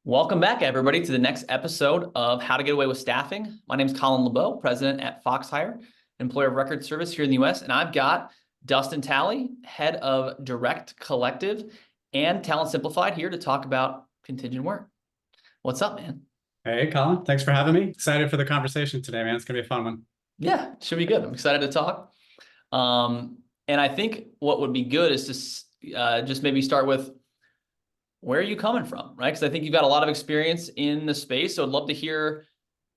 Welcome back, everybody, to the next episode of How to Get Away with Staffing. My name is Colin LeBeau, president at Foxhire, employer of record service here in the U.S., and I've got Dustin Talley, head of Direct Collective and Talent Simplified, here to talk about contingent work. What's up, man? Hey, Colin. Thanks for having me. Excited for the conversation today, man. It's going to be a fun one. Yeah, should be good. I'm excited to talk. And I think what would be good is to just maybe start with where are you coming from, right? Because I think you've got a lot of experience in the space. So I'd love to hear,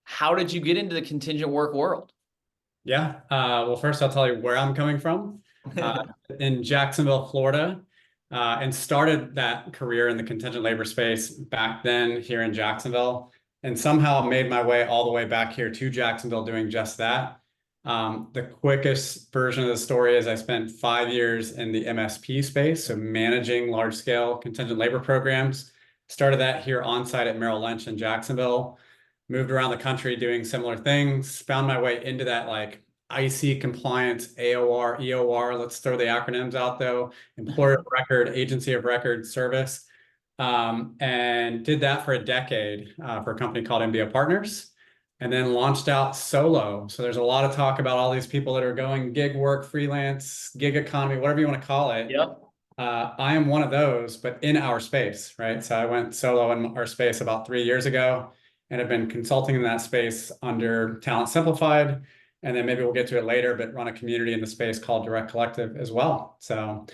how did you get into the contingent work world? Yeah. Well, first I'll tell you where I'm coming from. In Jacksonville, Florida, and started that career in the contingent labor space back then here in Jacksonville, and somehow made my way all the way back here to Jacksonville doing just that. The quickest version of the story is I spent 5 years in the MSP space, so managing large-scale contingent labor programs. Started that here on site at Merrill Lynch in Jacksonville. Moved around the country doing similar things. Found my way into that like IC compliance, AOR, EOR. Let's throw the acronyms out though. Employer of record, agency of record service, and did that for a decade for a company called MBO Partners. And then launched out solo. So there's a lot of talk about all these people that are going gig work, freelance, gig economy, whatever you want to call it. Yep. I am one of those, but in our space, right? So I went solo in our space about 3 years ago and have been consulting in that space under Talent Simplified. And then maybe we'll get to it later, but run a community in the space called Direct Collective as well. So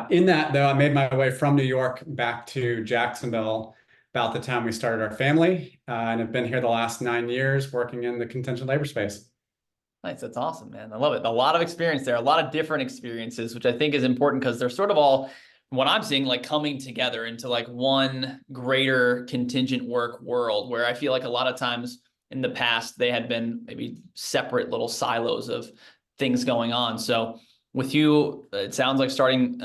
in that though, I made my way from New York back to Jacksonville about the time we started our family, and have been here the last 9 years working in the contingent labor space. Nice. That's awesome, man. I love it. A lot of experience there, a lot of different experiences, which I think is important because they're sort of all, what I'm seeing, like coming together into like one greater contingent work world, where I feel like a lot of times in the past, they had been maybe separate little silos of things going on. So with you, it sounds like starting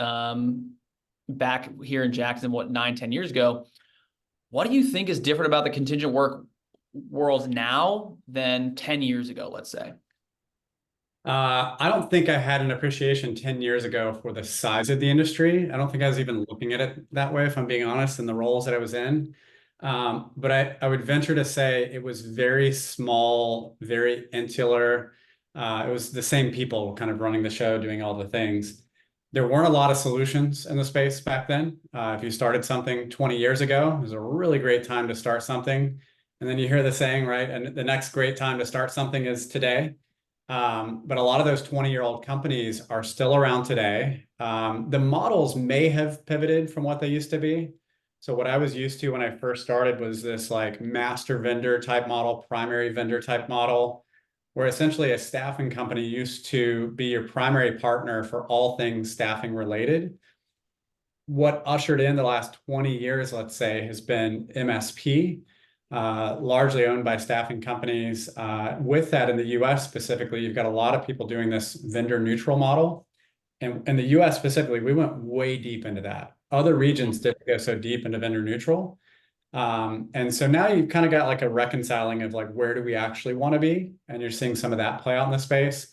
back here in Jackson, what, 9-10 years ago. What do you think is different about the contingent work world now than 10 years ago, let's say? I don't think I had an appreciation 10 years ago for the size of the industry. I don't think I was even looking at it that way, if I'm being honest, in the roles that I was in. But I would venture to say it was very small, very insular. It was the same people kind of running the show, doing all the things. There weren't a lot of solutions in the space back then. If you started something 20 years ago, it was a really great time to start something. And then you hear the saying, right? And the next great time to start something is today. But a lot of those 20-year-old companies are still around today. The models may have pivoted from what they used to be. So what I was used to when I first started was this like master vendor type model, primary vendor type model, where essentially a staffing company used to be your primary partner for all things staffing related. What ushered in the last 20 years, let's say, has been MSP, largely owned by staffing companies. With that, in the US specifically, you've got a lot of people doing this vendor neutral model. And in the US specifically, we went way deep into that. Other regions didn't go so deep into vendor neutral. And so now you've kind of got like a reconciling of like, where do we actually want to be? And you're seeing some of that play out in the space.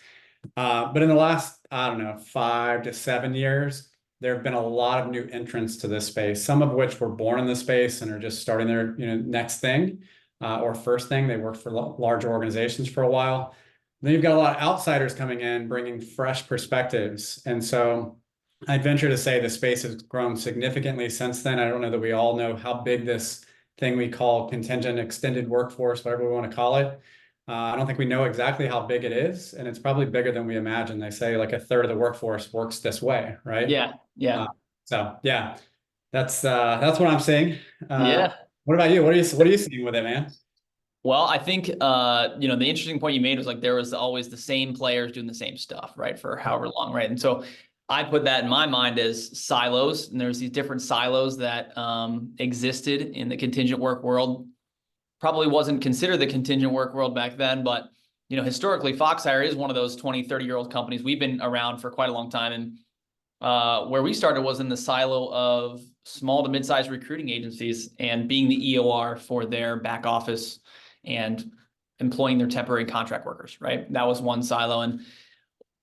But in the last, I don't know, 5 to 7 years, there have been a lot of new entrants to this space, some of which were born in the space and are just starting their next thing or first thing. They worked for larger organizations for a while. Then you've got a lot of outsiders coming in, bringing fresh perspectives. And so I'd venture to say the space has grown significantly since then. I don't know that we all know how big this thing we call contingent extended workforce, whatever we want to call it. I don't think we know exactly how big it is, and it's probably bigger than we imagine. They say like a third of the workforce works this way, right? Yeah, yeah. So yeah, that's what I'm seeing. Yeah. What about you? What are you seeing with it, man? Well, I think, the interesting point you made was like, there was always the same players doing the same stuff, right? For however long, right? And so I put that in my mind as silos, and there's these different silos that existed in the contingent work world. Probably wasn't considered the contingent work world back then, but historically, Foxhire is one of those 20, 30-year-old companies. We've been around for quite a long time, and where we started was in the silo of small to mid-sized recruiting agencies and being the EOR for their back office and employing their temporary contract workers, right? That was one silo. And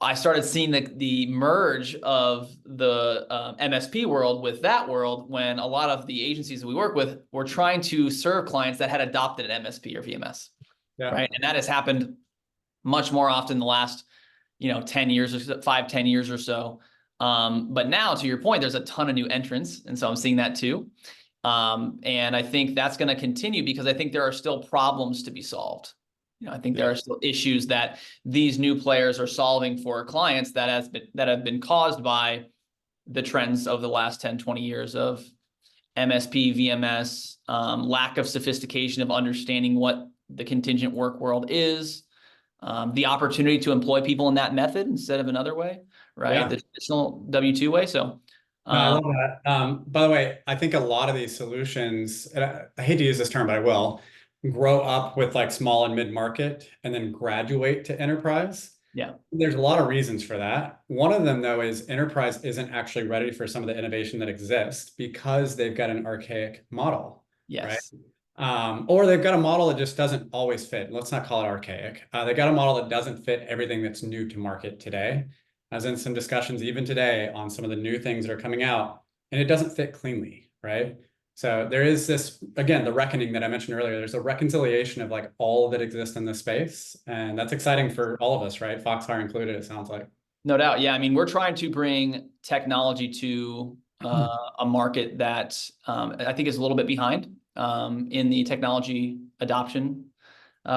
I started seeing the merge of the MSP world with that world when a lot of the agencies that we work with were trying to serve clients that had adopted an MSP or VMS, Yeah. right? And that has happened much more often in the last, 10 years or so, 5, 10 years or so. But now, to your point, there's a ton of new entrants, and so I'm seeing that too. And I think that's going to continue because I think there are still problems to be solved. I think there are still issues that these new players are solving for clients that have been caused by the trends of the last 10, 20 years of MSP, VMS, lack of sophistication of understanding what the contingent work world is, the opportunity to employ people in that method instead of another way, right? Yeah. The traditional W-2 way. So No, I love that. By the way, I think a lot of these solutions, and I hate to use this term, but I will, grow up with like small and mid-market and then graduate to enterprise. yeah, There's a lot of reasons for that. One of them, though, is enterprise isn't actually ready for some of the innovation that exists because they've got an archaic model, right? yes, Or they've got a model that just doesn't always fit. Let's not call it archaic. They've got a model that doesn't fit everything that's new to market today. I was in some discussions even today on some of the new things that are coming out, and it doesn't fit cleanly, right? So there is this, again, the reckoning that I mentioned earlier. There's a reconciliation of like all that exists in this space, and that's exciting for all of us, right? Foxfire included, it sounds like. no doubt. Yeah, I mean, we're trying to bring technology to a market that I think is a little bit behind in the technology adoption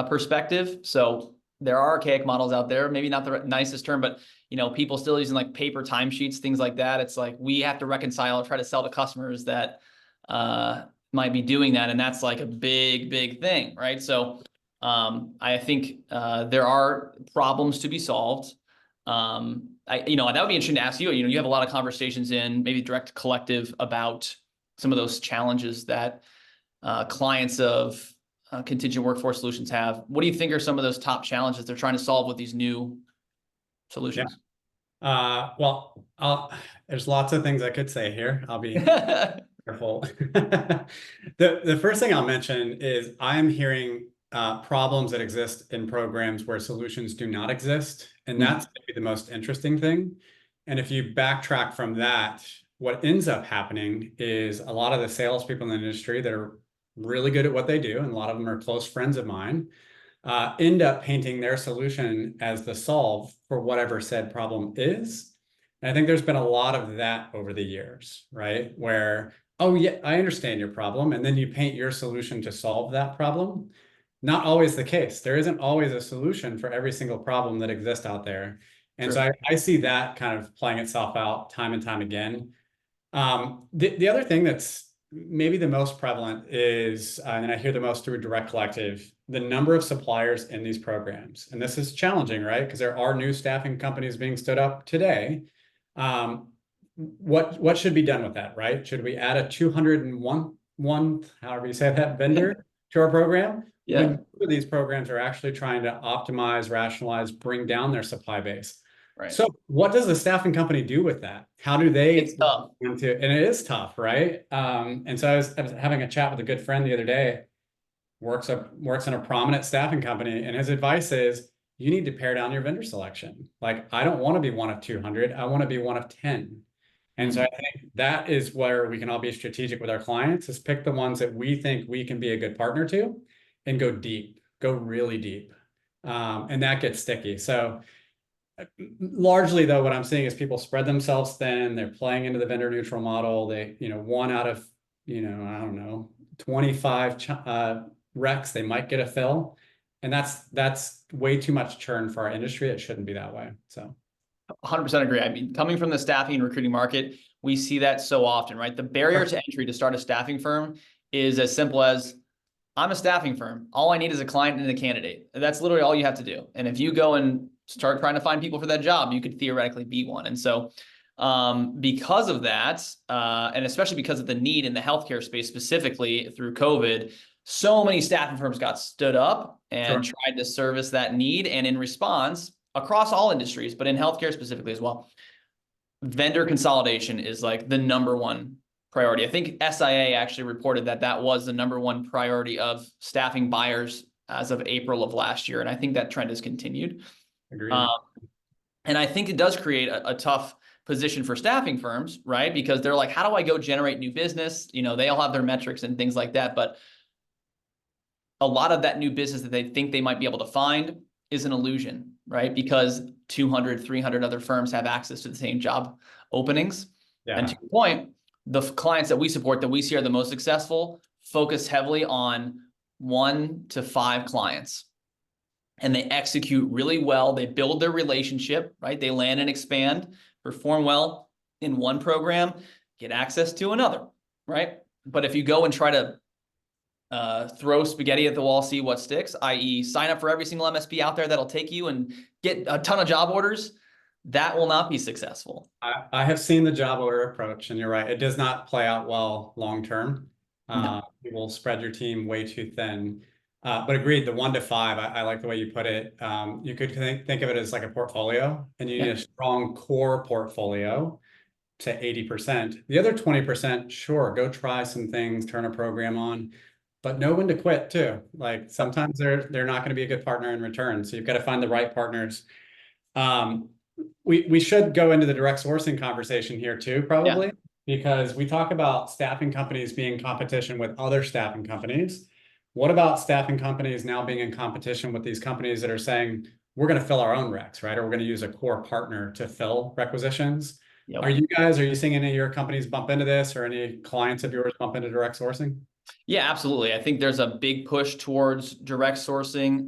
perspective. So there are archaic models out there, maybe not the nicest term, but people still using like paper timesheets, things like that. It's like we have to reconcile and try to sell to customers that might be doing that, and that's like a big thing, right? So I think there are problems to be solved. That would be interesting to ask you. You have a lot of conversations in maybe direct collective about some of those challenges that clients of contingent workforce solutions have. What do you think are some of those top challenges they're trying to solve with these new solutions? Well, there's lots of things I could say here. I'll be careful. The first thing I'll mention is I'm hearing problems that exist in programs where solutions do not exist, and that's maybe the most interesting thing. And if you backtrack from that, what ends up happening is a lot of the salespeople in the industry that are really good at what they do, and a lot of them are close friends of mine, end up painting their solution as the solve for whatever said problem is. And I think there's been a lot of that over the years, right? Where, oh yeah, I understand your problem. And then you paint your solution to solve that problem. Not always the case. There isn't always a solution for every single problem that exists out there. And so I see that kind of playing itself out time and time again. The other thing that's maybe the most prevalent is, and I hear the most through Direct Collective, the number of suppliers in these programs. And this is challenging, right? Because there are new staffing companies being stood up today. What should be done with that, right? Should we add a 201, however you say that, vendor to our program? Yeah. When these programs are actually trying to optimize, rationalize, bring down their supply base. Right. So what does the staffing company do with that? How do they? It's tough. And it is tough, right? And so I was having a chat with a good friend the other day, works in a prominent staffing company, and his advice is you need to pare down your vendor selection. Like, I don't want to be one of 200. I want to be one of 10. And so I think that is where we can all be strategic with our clients, is pick the ones that we think we can be a good partner to and go deep, go really deep. And that gets sticky. So largely, though, what I'm seeing is people spread themselves thin. They're playing into the vendor neutral model. They, one out of, I don't know, 25 recs, they might get a fill. And that's way too much churn for our industry. It shouldn't be that way. So 100% agree. I mean, coming from the staffing and recruiting market, we see that so often, right? The barrier to entry to start a staffing firm is as simple as, I'm a staffing firm. All I need is a client and a candidate. That's literally all you have to do. And if you go and start trying to find people for that job, you could theoretically be one. And so because of that, and especially because of the need in the healthcare space, specifically through COVID, so many staffing firms got stood up and tried to service that need. And in response, across all industries, but in healthcare specifically as well, vendor consolidation is like the number one priority. I think SIA actually reported that was the number one priority of staffing buyers as of April of last year. And I think that trend has continued. agreed. And I think it does create a tough position for staffing firms, right? Because they're like, how do I go generate new business? They all have their metrics and things like that. But a lot of that new business that they think they might be able to find is an illusion, right? Because 200, 300 other firms have access to the same job openings. And to Yeah. your point, the clients that we support that we see are the most successful focus heavily on 1 to 5 clients. And they execute really well. They build their relationship, right? They land and expand, perform well in one program, get access to another, right? But if you go and try to throw spaghetti at the wall, see what sticks, i.e. sign up for every single MSP out there that'll take you and get a ton of job orders, that will not be successful. I have seen the job order approach, and you're right. It does not play out well long term. No. You will spread your team way too thin. But agreed, the 1 to 5, I like the way you put it. You could think of it as like a portfolio, and you need Yeah. a strong core portfolio to 80%. The other 20%, sure, go try some things, turn a program on, but know when to quit too. Like sometimes they're not going to be a good partner in return. So you've got to find the right partners. Um, we should go into the direct sourcing conversation here too, Yeah. probably, because we talk about staffing companies being in competition with other staffing companies. What about staffing companies now being in competition with these companies that are saying, we're going to fill our own recs, right? Or we're going to use a core partner to fill requisitions. Are Yep. you seeing any of your companies bump into this, or any clients of yours bump into direct sourcing? Yeah, absolutely. I think there's a big push towards direct sourcing.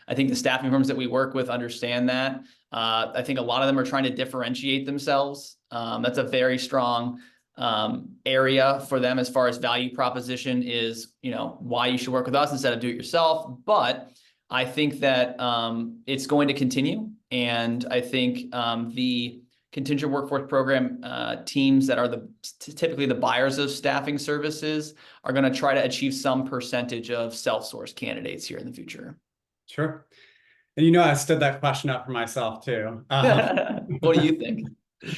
I think the staffing firms that we work with understand that. I think a lot of them are trying to differentiate themselves. That's a very strong area for them as far as value proposition is, why you should work with us instead of do it yourself. But I think that it's going to continue. And I think the contingent workforce program teams that are typically the buyers of staffing services are going to try to achieve some percentage of self-sourced candidates here in the future. Sure. And I stood that question up for myself too. What do you think?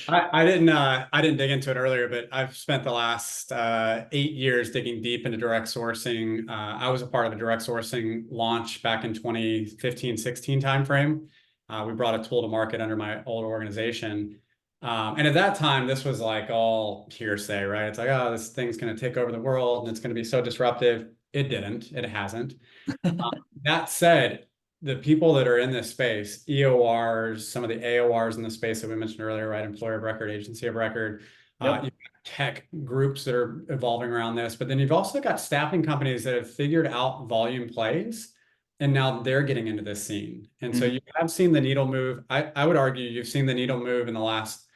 I didn't dig into it earlier, but I've spent the last 8 years digging deep into direct sourcing. I was a part of a direct sourcing launch back in 2015, 16 timeframe. We brought a tool to market under my old organization. And at that time, this was like all hearsay, right? It's like, oh, this thing's going to take over the world and it's going to be so disruptive. It didn't. It hasn't. That said, the people that are in this space, EORs, some of the AORs in the space that we mentioned earlier, right? Employer of record, agency of record, Yep. you've got tech groups that are evolving around this, but then you've also got staffing companies that have figured out volume plays, and now they're getting into this scene. And so Mhm. you have seen the needle move. I would argue you've seen the needle move in the last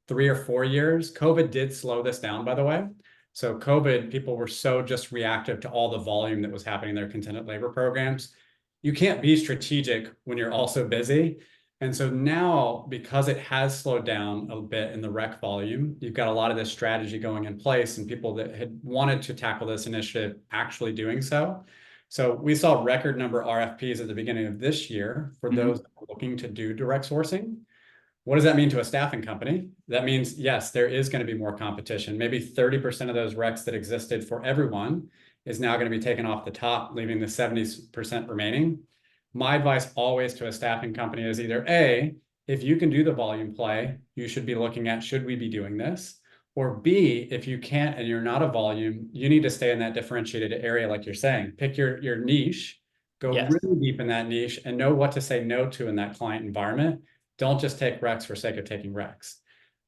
3 or 4 years. COVID did slow this down, by the way. So COVID, people were so just reactive to all the volume that was happening in their contingent labor programs. You can't be strategic when you're also busy. And so now, because it has slowed down a bit in the rec volume, you've got a lot of this strategy going in place and people that had wanted to tackle this initiative actually doing so. So we saw record number RFPs at the beginning of this year for Mhm. those that are looking to do direct sourcing. What does that mean to a staffing company? That means, yes, there is going to be more competition. Maybe 30% of those recs that existed for everyone is now going to be taken off the top, leaving the 70% remaining. My advice always to a staffing company is either A, if you can do the volume play, you should be looking at, should we be doing this? Or B, if you can't and you're not a volume, you need to stay in that differentiated area, like you're saying. Pick your niche, go Yes. really deep in that niche, and know what to say no to in that client environment. Don't just take recs for sake of taking recs.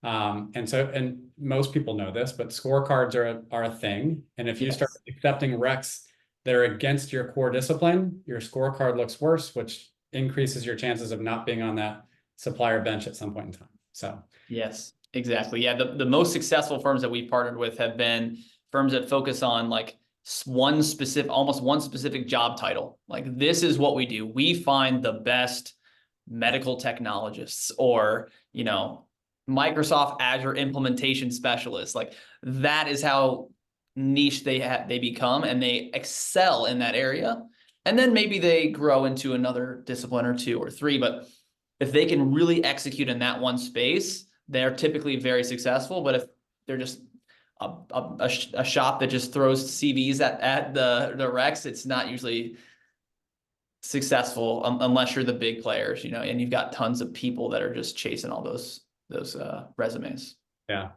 And most people know this, but scorecards are a thing. And if you start Yes. accepting recs that are against your core discipline, your scorecard looks worse, which increases your chances of not being on that supplier bench at some point in time. So Yes, exactly. Yeah, the most successful firms that we've partnered with have been firms that focus on like almost one specific job title. Like this is what we do. We find the best medical technologists or, Microsoft Azure implementation specialists. Like that is how niche they become and they excel in that area. And then maybe they grow into another discipline or two or three, but if they can really execute in that one space, they're typically very successful. But if they're just a shop that just throws CVs at the Rex, it's not usually successful unless you're the big players, you know, and you've got tons of people that are just chasing all those resumes. Yeah.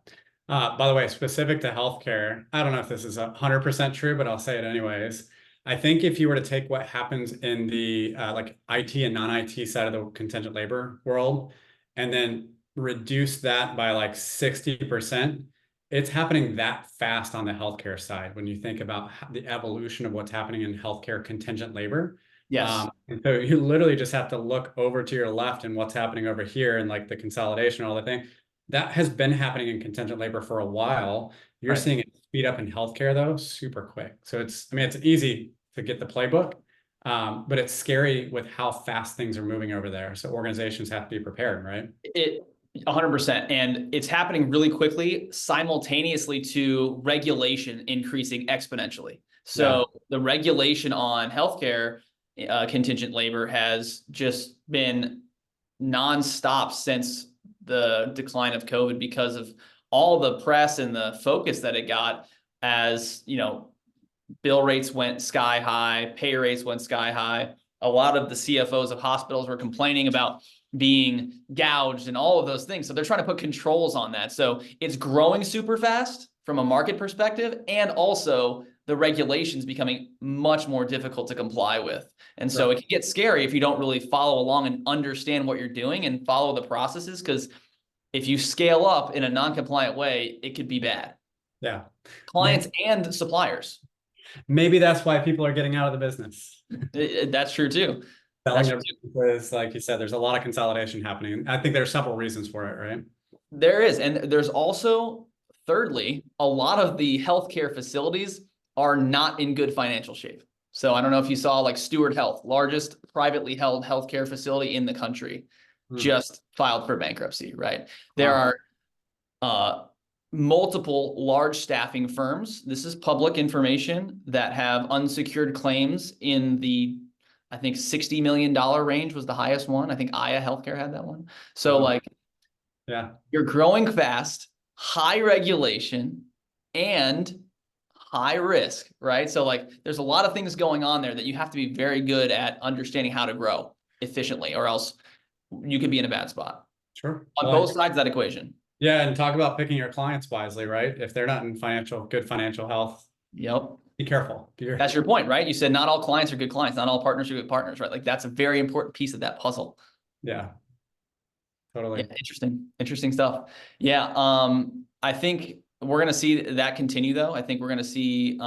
By the way, specific to healthcare, I don't know if this is 100% true, but I'll say it anyways. I think if you were to take what happens in the like IT and non-IT side of the contingent labor world and then reduce that by like 60%, it's happening that fast on the healthcare side when you think about the evolution of what's happening in healthcare contingent labor. Yes. And so you literally just have to look over to your left and what's happening over here and like the consolidation, all the thing that has been happening in contingent labor for a while. You're Right. seeing it speed up in healthcare though, super quick. So I mean, it's easy to get the playbook, but it's scary with how fast things are moving over there. So organizations have to be prepared, right? It 100%. And it's happening really quickly simultaneously to regulation increasing exponentially. So the regulation on healthcare contingent labor has just been nonstop since the decline of COVID because of all the press and the focus that it got as, you know, bill rates went sky high, pay rates went sky high. A lot of the CFOs of hospitals were complaining about being gouged and all of those things. So they're trying to put controls on that. So it's growing super fast from a market perspective, and also the regulations becoming much more difficult to comply with. And so it can get scary if you don't really follow along and understand what you're doing and follow the processes, because if you scale up in a non-compliant way, it could be bad. Yeah. Clients and suppliers. Maybe that's why people are getting out of the business. That's true too. Selling That's their true too. businesses, like you said, there's a lot of consolidation happening. I think there's several reasons for it, right? There is. And there's also, thirdly, a lot of the healthcare facilities are not in good financial shape. So I don't know if you saw like Steward Health, largest privately held healthcare facility in the country, just filed for bankruptcy, right? There are multiple large staffing firms. This is public information that have unsecured claims in the, I think $60 million range was the highest one. I think Aya Healthcare had that one. So like, yeah, you're growing fast, high regulation, and high risk, right? So like there's a lot of things going on there that you have to be very good at understanding how to grow efficiently, or else you could be in a bad spot sure. on both sides of that equation. Yeah, and talk about picking your clients wisely, right? If they're not in good financial health, Yep. be careful. That's your point, right? You said not all clients are good clients, not all partners are good partners, right? Like that's a very important piece of that puzzle. Yeah, totally. Yeah, interesting stuff. Yeah, I think we're gonna see that continue though. I think we're gonna see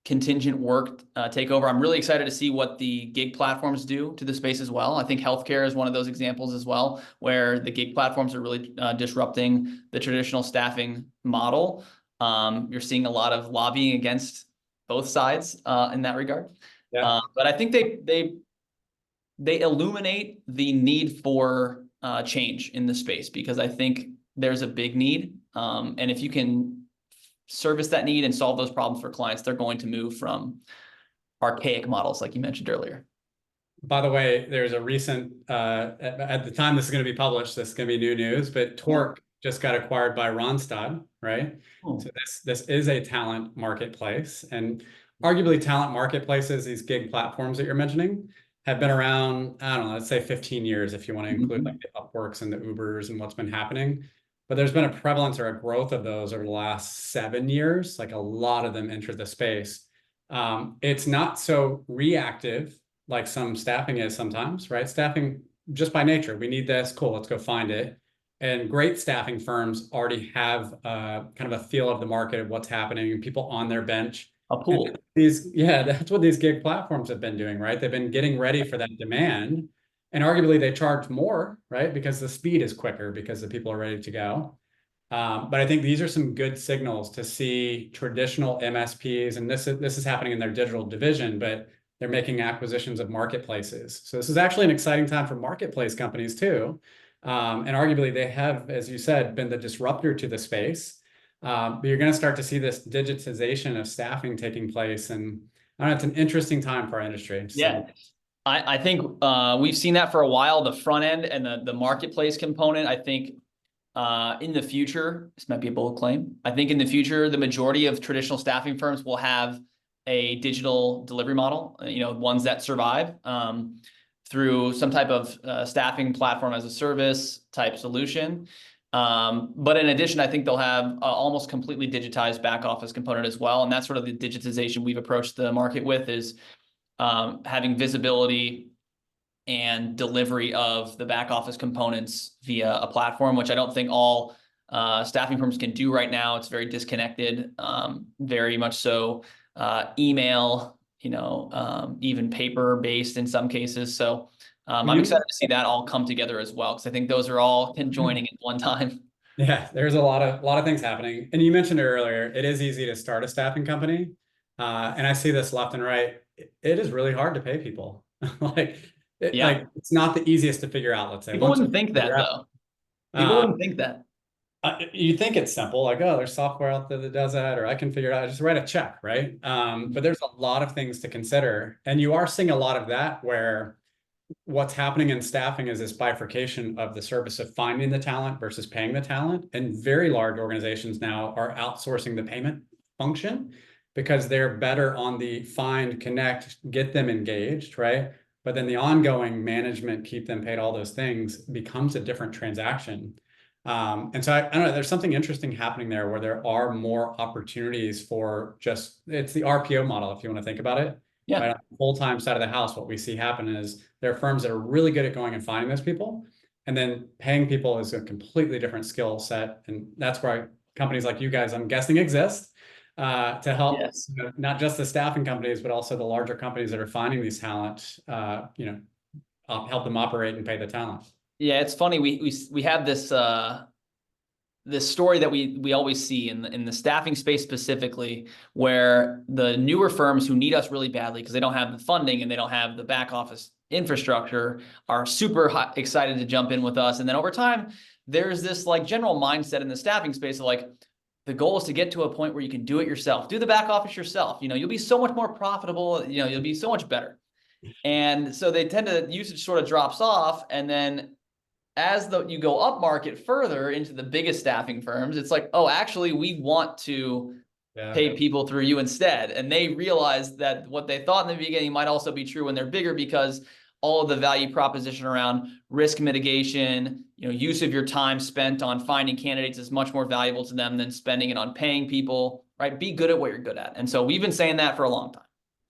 contingent work take over. I'm really excited to see what the gig platforms do to the space as well. I think healthcare is one of those examples as well, where the gig platforms are really disrupting the traditional staffing model. You're seeing a lot of lobbying against both sides in that regard. Yeah. But I think they illuminate the need for change in the space, because I think there's a big need. And if you can service that need and solve those problems for clients, they're going to move from archaic models like you mentioned earlier. By the way, there's a recent, at the time this is going to be published, this is going to be new news, but Torque just got acquired by Randstad, right? So this is a talent marketplace, and arguably talent marketplaces, these gig platforms that you're mentioning, have been around, I don't know, let's say 15 years if you want to include like the Upworks and the Ubers and what's been happening. But there's been a prevalence or a growth of those over the last 7 years. Like a lot of them entered the space. It's not so reactive like some staffing is sometimes, right? Staffing, just by nature, we need this, cool, let's go find it. And great staffing firms already have kind of a feel of the market of what's happening and people on their bench. A pool. That's what these gig platforms have been doing, right? They've been getting ready for that demand. And arguably they charge more, right? Because the speed is quicker because the people are ready to go. But I think these are some good signals to see traditional MSPs, and this is happening in their digital division, but they're making acquisitions of marketplaces. So this is actually an exciting time for marketplace companies too. And arguably they have, as you said, been the disruptor to the space. But you're going to start to see this digitization of staffing taking place. And I don't know, it's an interesting time for our industry. Yeah. I think we've seen that for a while, the front end and the marketplace component. I think in the future, this might be a bold claim, I think in the future, the majority of traditional staffing firms will have a digital delivery model, ones that survive, through some type of staffing platform as a service type solution. But in addition, I think they'll have almost completely digitized back office component as well. And that's sort of the digitization we've approached the market with, is having visibility and delivery of the back office components via a platform, which I don't think all staffing firms can do right now. It's very disconnected, very much so email, even paper based in some cases. So I'm excited to see that all come together as well, because I think those are all conjoining at one time. Yeah, there's a lot of things happening. And you mentioned it earlier, it is easy to start a staffing company. And I see this left and right. It is really hard to pay people. like, Yeah. it's not the easiest to figure out, let's say. People Once you wouldn't think figure that, out, though. People wouldn't think that. you think it's simple, like, oh, there's software out there that does that, or I can figure it out, just write a check, right? But there's a lot of things to consider. And you are seeing a lot of that, where what's happening in staffing is this bifurcation of the service of finding the talent versus paying the talent. And very large organizations now are outsourcing the payment function because they're better on the find, connect, get them engaged, right? But then the ongoing management, keep them paid, all those things becomes a different transaction. And so I don't know, there's something interesting happening there, where there are more opportunities for just, it's the RPO model, if you want to think about it. Yeah. Right, on the full-time side of the house, what we see happen is there are firms that are really good at going and finding those people, and then paying people is a completely different skill set. And that's why companies like you guys, I'm guessing, exist to help, Yes. not just the staffing companies, but also the larger companies that are finding these talent, help them operate and pay the talent. Yeah, it's funny. We have this story that we always see in the staffing space specifically, where the newer firms who need us really badly because they don't have the funding and they don't have the back office infrastructure are super excited to jump in with us. And then over time, there's this like general mindset in the staffing space of like, the goal is to get to a point where you can do it yourself, do the back office yourself. You'll be so much more profitable. You'll be so much better. And so they tend to, usage sort of drops off, and then as you go up market further into the biggest staffing firms, it's like, oh, actually, we want to pay people through you instead. And they realize that what they thought in the beginning might also be true when they're bigger, because all of the value proposition around risk mitigation, use of your time spent on finding candidates is much more valuable to them than spending it on paying people, right? Be good at what you're good at. And so we've been saying that for a long time.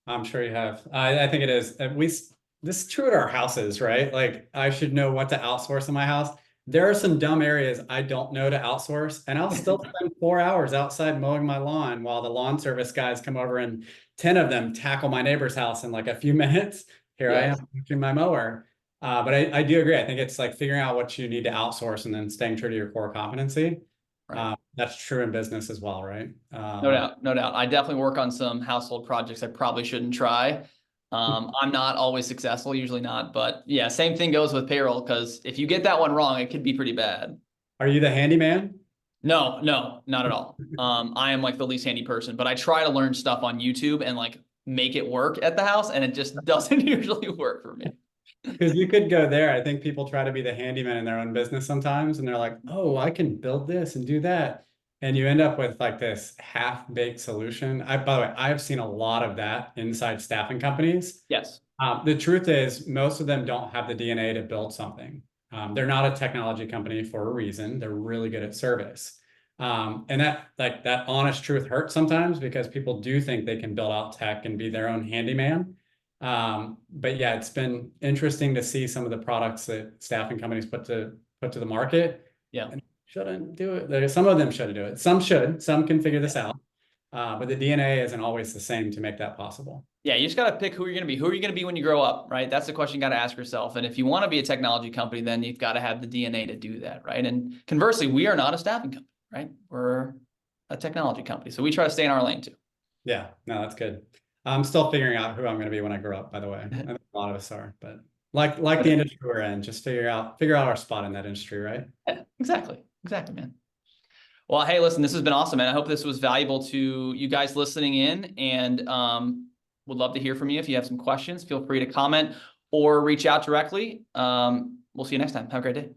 I'm sure you have. I think it is. This is true at our houses, right? Like, I should know what to outsource in my house. There are some dumb areas I don't know to outsource, and I'll still spend 4 hours outside mowing my lawn while the lawn service guys come over, and 10 of them tackle my neighbor's house in like a few minutes. Here I am using my mower. But I do agree. I think it's like figuring out what you need to outsource and then staying true to your core competency. Right. That's true in business as well, right? No doubt, no doubt. I definitely work on some household projects I probably shouldn't try. I'm not always successful, usually not, but yeah, same thing goes with payroll, because if you get that one wrong, it could be pretty bad. Are you the handyman? No, not at all. I am like the least handy person, but I try to learn stuff on YouTube and like make it work at the house, and it just doesn't usually work for me. Because you could go there. I think people try to be the handyman in their own business sometimes, and they're like, oh, I can build this and do that. And you end up with like this half-baked solution. By the way, I've seen a lot of that inside staffing companies. Yes. The truth is, most of them don't have the DNA to build something. They're not a technology company for a reason. They're really good at service. And that honest truth hurts sometimes, because people do think they can build out tech and be their own handyman. But yeah, it's been interesting to see some of the products that staffing companies put to the market. Yeah. And shouldn't do it. Some of them shouldn't do it. Some should. Some can figure this out. But the DNA isn't always the same to make that possible. Yeah, you just got to pick who you're going to be. Who are you going to be when you grow up, right? That's the question you got to ask yourself. And if you want to be a technology company, then you've got to have the DNA to do that, right? And conversely, we are not a staffing company, right? We're a technology company. So we try to stay in our lane too. Yeah, no, that's good. I'm still figuring out who I'm going to be when I grow up, by the way. I think a lot of us are, but like the industry we're in, just figure out our spot in that industry, right? Yeah, exactly, man. Well, hey, listen, this has been awesome, man. I hope this was valuable to you guys listening in, and would love to hear from you. If you have some questions, feel free to comment or reach out directly. We'll see you next time. Have a great day.